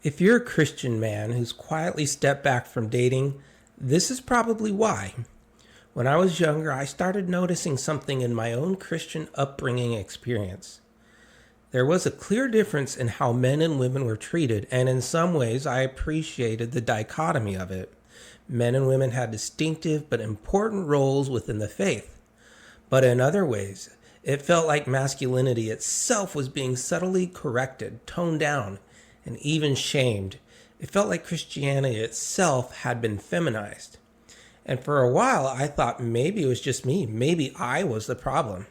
If you're a Christian man who's quietly stepped back from dating, this is probably why. When I was younger, I started noticing something in my own Christian upbringing experience. There was a clear difference in how men and women were treated, and in some ways, I appreciated the dichotomy of it. Men and women had distinctive but important roles within the faith. But in other ways, it felt like masculinity itself was being subtly corrected, toned down, and even shamed. It felt like Christianity itself had been feminized. And for a while, I thought maybe it was just me. Maybe I was the problem.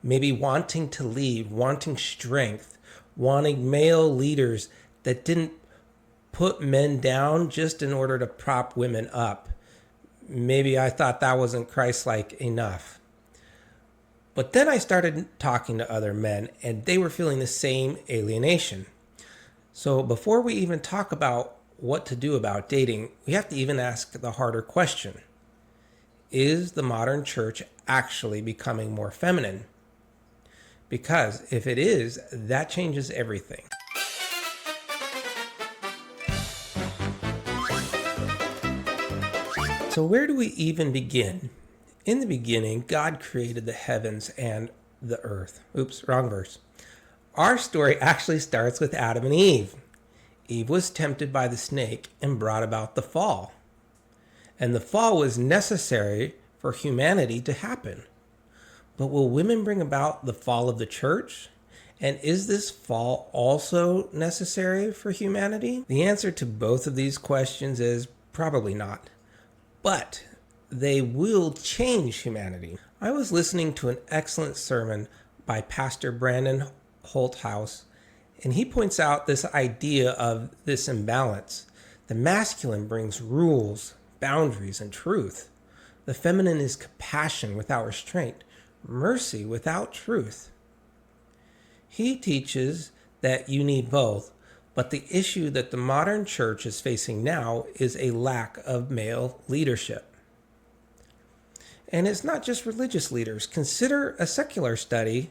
Maybe wanting to lead, wanting strength, wanting male leaders that didn't put men down just in order to prop women up. Maybe I thought that wasn't Christ-like enough. But then I started talking to other men, and they were feeling the same alienation. So before we even talk about what to do about dating, we have to even ask the harder question. Is the modern church actually becoming more feminine? Because if it is, that changes everything. So where do we even begin? In the beginning, God created the heavens and the earth. Oops, wrong verse. Our story actually starts with Adam and Eve. Eve was tempted by the snake and brought about the fall. And the fall was necessary for humanity to happen. But will women bring about the fall of the church? And is this fall also necessary for humanity? The answer to both of these questions is probably not. But they will change humanity. I was listening to an excellent sermon by Pastor Brandon Holthouse, and he points out this idea of this imbalance. The masculine brings rules, boundaries, and truth. The feminine is compassion without restraint, mercy without truth. He teaches that you need both, but the issue that the modern church is facing now is a lack of male leadership. And it's not just religious leaders. Consider a secular study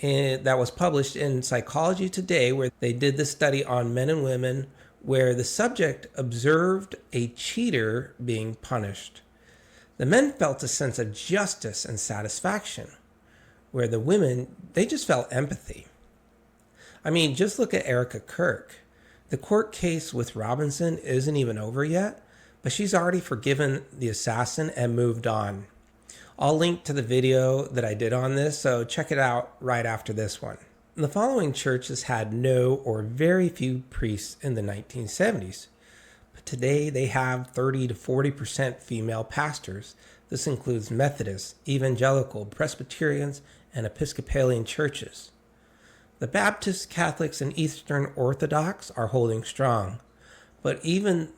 that was published in Psychology Today, where they did this study on men and women, where the subject observed a cheater being punished. The men felt a sense of justice and satisfaction, where the women, they just felt empathy. I mean, just look at Erica Kirk. The court case with Robinson isn't even over yet, but she's already forgiven the assassin and moved on. I'll link to the video that I did on this, so check it out right after this one. The following churches had no or very few priests in the 1970s, but today they have 30 to 40% female pastors. This includes Methodist, Evangelical, Presbyterians, and Episcopalian churches. The Baptist, Catholics, and Eastern Orthodox are holding strong, but even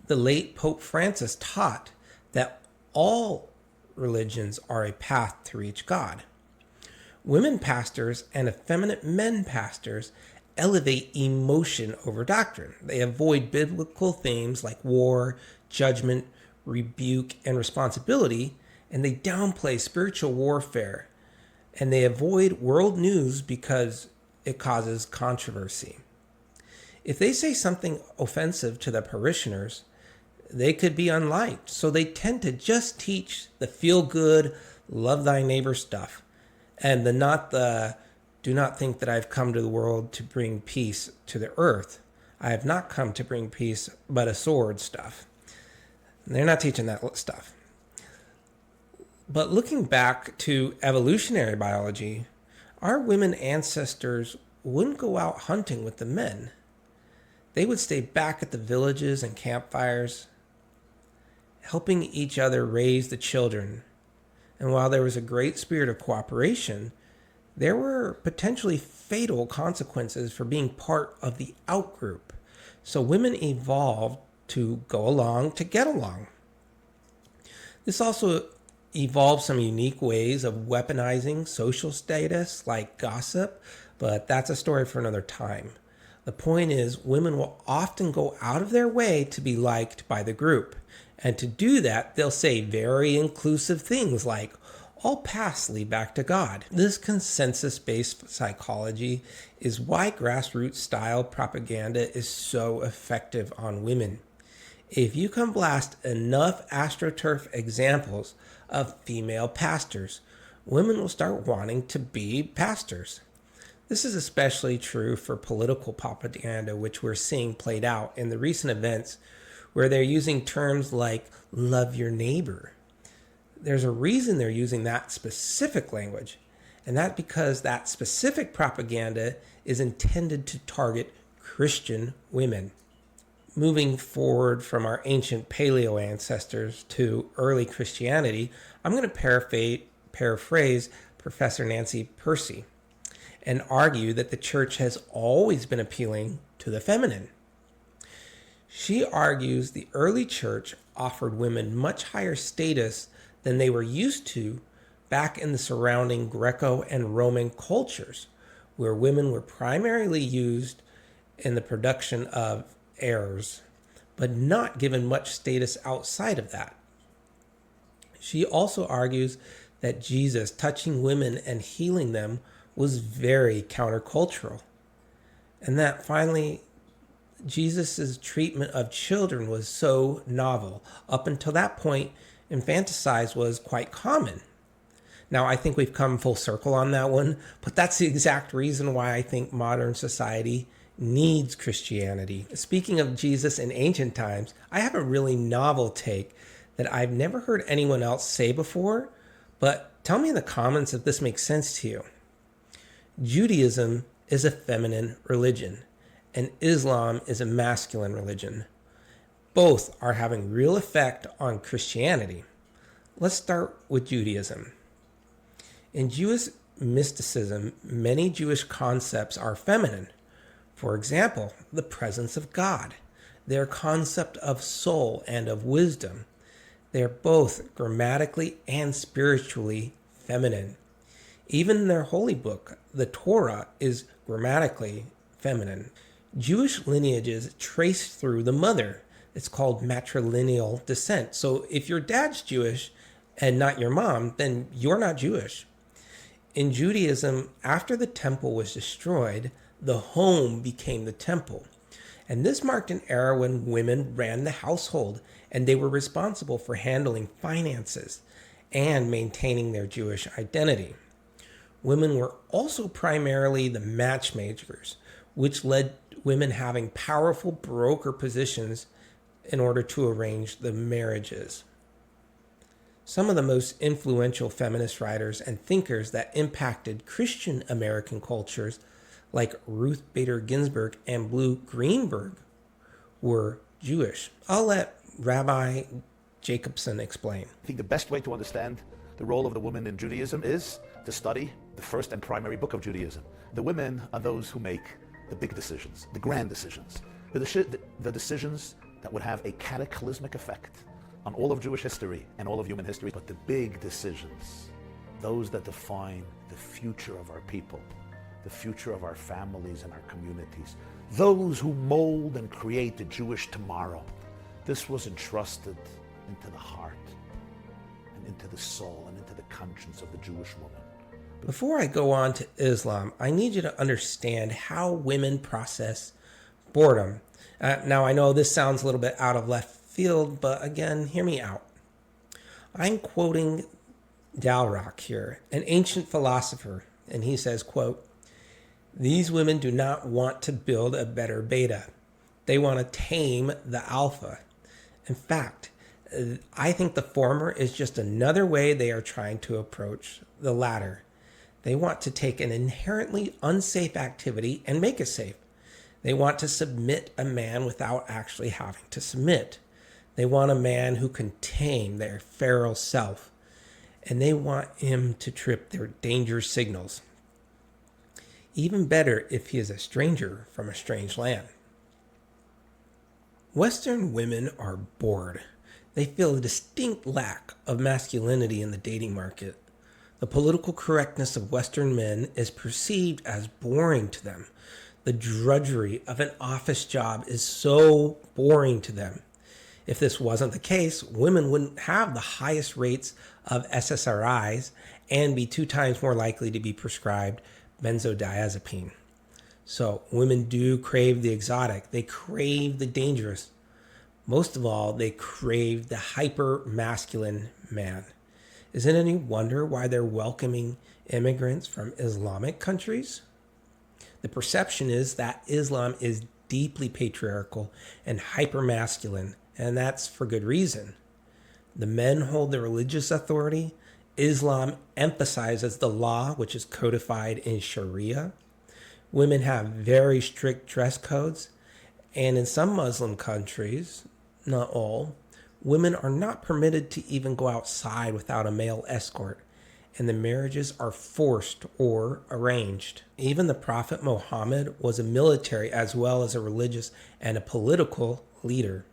the late Pope Francis taught that all religions are a path to reach God. Women pastors and effeminate men pastors elevate emotion over doctrine. They avoid biblical themes like war, judgment, rebuke, and responsibility, and they downplay spiritual warfare. And they avoid world news because it causes controversy. If they say something offensive to the parishioners, they could be unliked, so they tend to just teach the feel-good, love thy neighbor stuff, and do not think that I've come to the world to bring peace to the earth. I have not come to bring peace, but a sword stuff. They're not teaching that stuff. But looking back to evolutionary biology, our women ancestors wouldn't go out hunting with the men. They would stay back at the villages and campfires, helping each other raise the children. And while there was a great spirit of cooperation, there were potentially fatal consequences for being part of the outgroup. So women evolved to go along to get along. This also evolved some unique ways of weaponizing social status like gossip, but that's a story for another time. The point is, women will often go out of their way to be liked by the group. And to do that, they'll say very inclusive things like, All paths lead back to God. This consensus-based psychology is why grassroots-style propaganda is so effective on women. If you can blast enough AstroTurf examples of female pastors, women will start wanting to be pastors. This is especially true for political propaganda, which we're seeing played out in the recent events where they're using terms like love your neighbor. There's a reason they're using that specific language, and that's because that specific propaganda is intended to target Christian women. Moving forward from our ancient paleo ancestors to early Christianity, I'm going to paraphrase Professor Nancy Percy and argue that the church has always been appealing to the feminine. She argues the early church offered women much higher status than they were used to back in the surrounding Greco and Roman cultures, where women were primarily used in the production of heirs, but not given much status outside of that. She also argues that Jesus touching women and healing them was very countercultural, and that finally Jesus' treatment of children was so novel. Up until that point, infanticide was quite common. Now, I think we've come full circle on that one, but that's the exact reason why I think modern society needs Christianity. Speaking of Jesus in ancient times, I have a really novel take that I've never heard anyone else say before, but tell me in the comments if this makes sense to you. Judaism is a feminine religion, and Islam is a masculine religion. Both are having real effect on Christianity. Let's start with Judaism. In Jewish mysticism, many Jewish concepts are feminine. For example, the presence of God, their concept of soul and of wisdom. They are both grammatically and spiritually feminine. Even their holy book, the Torah, is grammatically feminine. Jewish lineages trace through the mother. It's called matrilineal descent. So if your dad's Jewish and not your mom, then you're not Jewish. In Judaism, after the temple was destroyed, the home became the temple. And this marked an era when women ran the household and they were responsible for handling finances and maintaining their Jewish identity. Women were also primarily the matchmakers, which led women having powerful broker positions in order to arrange the marriages. Some of the most influential feminist writers and thinkers that impacted Christian American cultures, like Ruth Bader Ginsburg and Blue Greenberg, were Jewish. I'll let Rabbi Jacobson explain. I think the best way to understand the role of the woman in Judaism is to study the first and primary book of Judaism. The women are those who make the big decisions, the grand decisions, the decisions that would have a cataclysmic effect on all of Jewish history and all of human history, but the big decisions, those that define the future of our people, the future of our families and our communities, those who mold and create the Jewish tomorrow. This was entrusted into the heart and into the soul and into the conscience of the Jewish woman. Before I go on to Islam, I need you to understand how women process boredom. Now, I know this sounds a little bit out of left field, but again, hear me out. I'm quoting Dalrock here, an ancient philosopher, and he says, quote, "These women do not want to build a better beta. They want to tame the alpha. In fact, I think the former is just another way they are trying to approach the latter. They want to take an inherently unsafe activity and make it safe. They want to submit a man without actually having to submit. They want a man who can tame their feral self, and they want him to trip their danger signals. Even better if he is a stranger from a strange land." Western women are bored. They feel a distinct lack of masculinity in the dating market. The political correctness of Western men is perceived as boring to them. The drudgery of an office job is so boring to them. If this wasn't the case, women wouldn't have the highest rates of SSRIs and be 2 times more likely to be prescribed benzodiazepine. So women do crave the exotic. They crave the dangerous. Most of all, they crave the hyper masculine man. Is it any wonder why they're welcoming immigrants from Islamic countries? The perception is that Islam is deeply patriarchal and hyper masculine, and that's for good reason. The men hold the religious authority. Islam emphasizes the law, which is codified in Sharia. Women have very strict dress codes, and in some Muslim countries, not all, women are not permitted to even go outside without a male escort, and the marriages are forced or arranged. Even the Prophet Muhammad was a military as well as a religious and a political leader.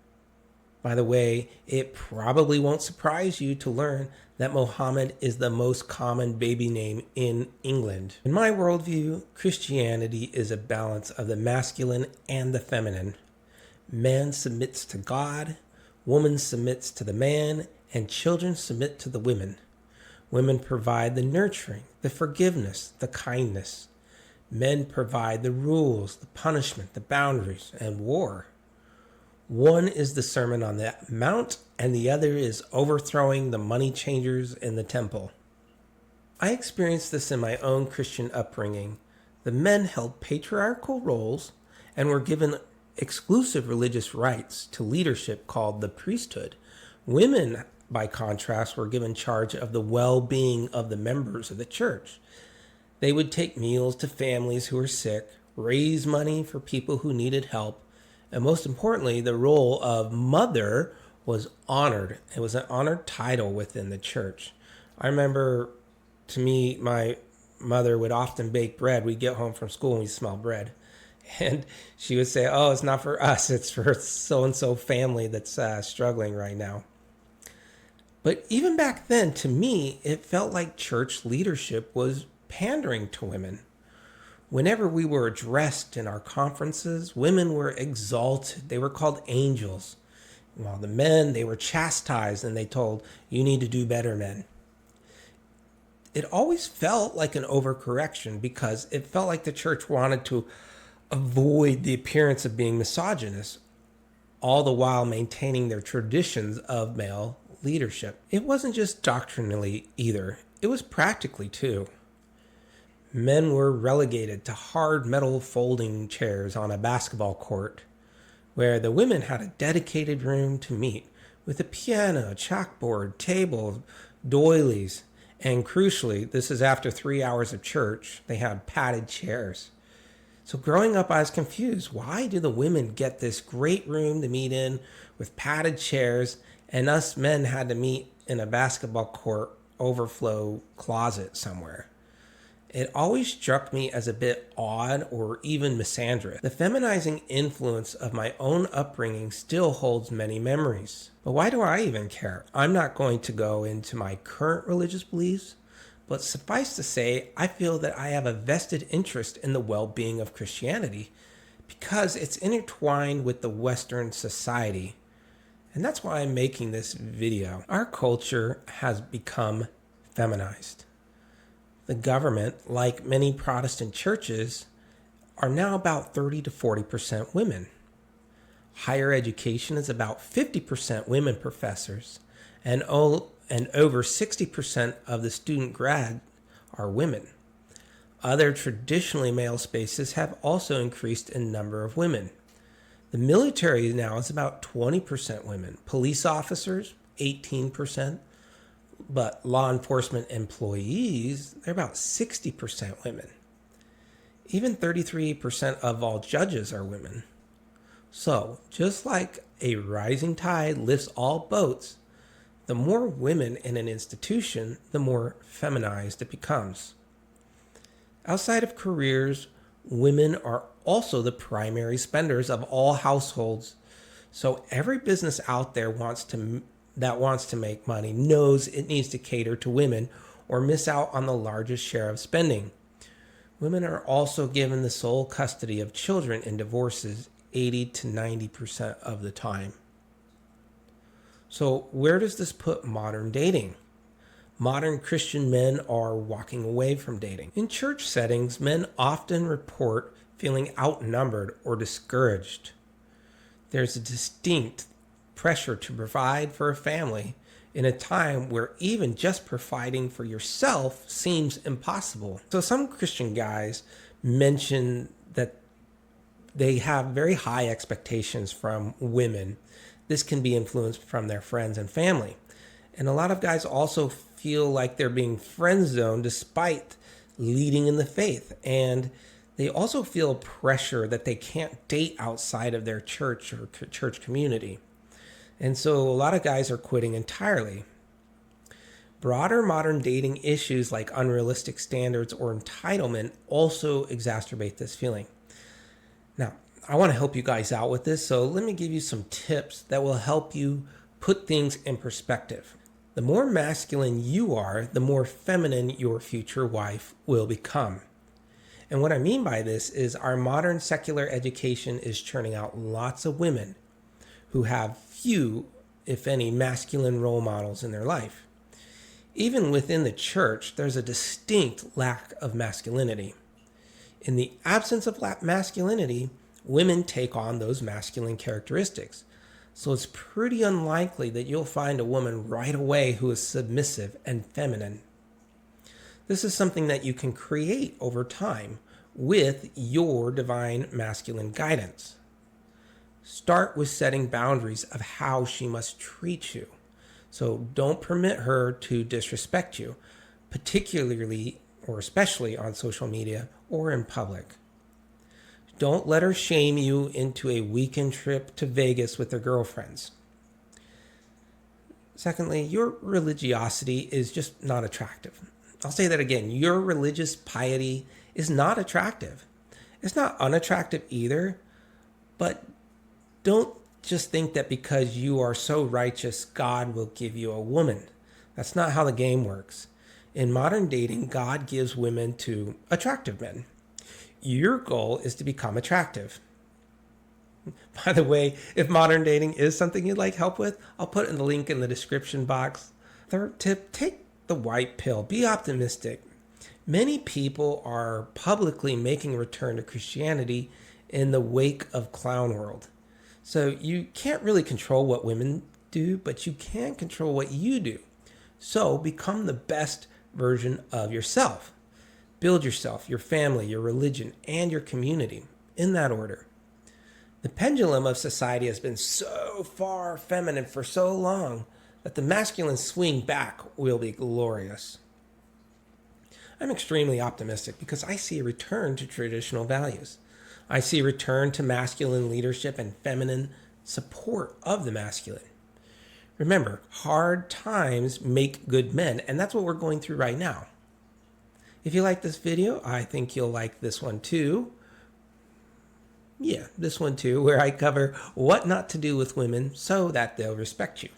By the way, it probably won't surprise you to learn that Muhammad is the most common baby name in England. In my worldview, Christianity is a balance of the masculine and the feminine. Man submits to God, woman submits to the man, and children submit to the women. Women provide the nurturing, the forgiveness, the kindness. Men provide the rules, the punishment, the boundaries, and war. One is the Sermon on the Mount, and the other is overthrowing the money changers in the temple. I experienced this in my own Christian upbringing. The men held patriarchal roles and were given exclusive religious rights to leadership called the priesthood. Women, by contrast, were given charge of the well-being of the members of the church. They would take meals to families who were sick, raise money for people who needed help, and most importantly, the role of mother was honored. It was an honored title within the church. I remember, to me, my mother would often bake bread. We'd get home from school and we'd smell bread. And she would say, "Oh, it's not for us. It's for so-and-so family that's struggling right now." But even back then, to me, it felt like church leadership was pandering to women. Whenever we were addressed in our conferences, women were exalted. They were called angels. While the men, they were chastised and they told, "You need to do better, men." It always felt like an overcorrection because it felt like the church wanted to avoid the appearance of being misogynist, all the while maintaining their traditions of male leadership. It wasn't just doctrinally either, it was practically too. Men were relegated to hard metal folding chairs on a basketball court, where the women had a dedicated room to meet with a piano, chalkboard, table, doilies, and crucially, this is after 3 hours of church, they had padded chairs. So growing up, I was confused. Why do the women get this great room to meet in with padded chairs, and us men had to meet in a basketball court overflow closet somewhere? It always struck me as a bit odd or even misandrous. The feminizing influence of my own upbringing still holds many memories. But why do I even care? I'm not going to go into my current religious beliefs, but suffice to say, I feel that I have a vested interest in the well-being of Christianity because it's intertwined with the Western society. And that's why I'm making this video. Our culture has become feminized. The government, like many Protestant churches, are now about 30 to 40% women. Higher education is about 50% women professors, and over 60% of the student grad are women. Other traditionally male spaces have also increased in number of women. The military now is about 20% women. Police officers, 18%. But law enforcement employees, they're about 60% women. Even 33% of all judges are women. So, just like a rising tide lifts all boats, the more women in an institution, the more feminized it becomes. Outside of careers, women are also the primary spenders of all households. So every business out there that wants to make money knows it needs to cater to women or miss out on the largest share of spending. Women are also given the sole custody of children in divorces 80 to 90% of the time. So where does this put modern dating? Modern Christian men are walking away from dating. In church settings, men often report feeling outnumbered or discouraged. There's a distinct pressure to provide for a family in a time where even just providing for yourself seems impossible. So some Christian guys mention that they have very high expectations from women. This can be influenced from their friends and family. And a lot of guys also feel like they're being friend zoned despite leading in the faith. And they also feel pressure that they can't date outside of their church or church community. And so a lot of guys are quitting entirely. Broader modern dating issues like unrealistic standards or entitlement also exacerbate this feeling. Now, I want to help you guys out with this, so let me give you some tips that will help you put things in perspective. The more masculine you are, the more feminine your future wife will become. And what I mean by this is our modern secular education is churning out lots of women who have few, if any, masculine role models in their life. Even within the church, there's a distinct lack of masculinity. In the absence of masculinity, women take on those masculine characteristics. So it's pretty unlikely that you'll find a woman right away who is submissive and feminine. This is something that you can create over time with your divine masculine guidance. Start with setting boundaries of how she must treat you. So don't permit her to disrespect you, particularly or especially on social media or in public. Don't let her shame you into a weekend trip to Vegas with her girlfriends. Secondly, your religiosity is just not attractive. I'll say that again. Your religious piety is not attractive. It's not unattractive either, but don't just think that because you are so righteous, God will give you a woman. That's not how the game works. In modern dating, God gives women to attractive men. Your goal is to become attractive. By the way, if modern dating is something you'd like help with, I'll put in the link in the description box. Third tip, take the white pill. Be optimistic. Many people are publicly making a return to Christianity in the wake of clown world. So you can't really control what women do, but you can control what you do. So become the best version of yourself. Build yourself, your family, your religion, and your community in that order. The pendulum of society has been so far feminine for so long that the masculine swing back will be glorious. I'm extremely optimistic because I see a return to traditional values. I see a return to masculine leadership and feminine support of the masculine. Remember, hard times make good men, and that's what we're going through right now. If you like this video, I think you'll like this one too. Yeah, this one too, where I cover what not to do with women so that they'll respect you.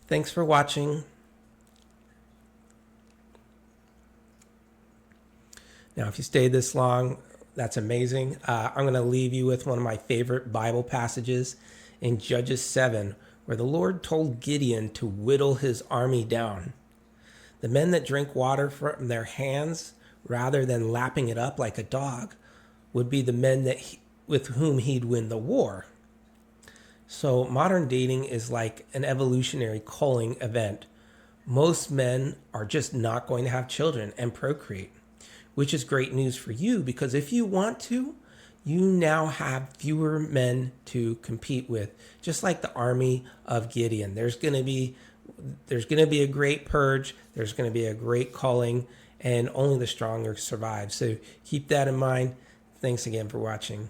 Thanks for watching. Now, if you stayed this long, that's amazing. I'm going to leave you with one of my favorite Bible passages in Judges 7, where the Lord told Gideon to whittle his army down. The men that drink water from their hands rather than lapping it up like a dog would be the men with whom he'd win the war. So modern dating is like an evolutionary culling event. Most men are just not going to have children and procreate, which is great news for you because if you want to, you now have fewer men to compete with, just like the army of Gideon. There's going to be a great purge, there's going to be a great culling, and only the stronger survive. So keep that in mind. Thanks again for watching.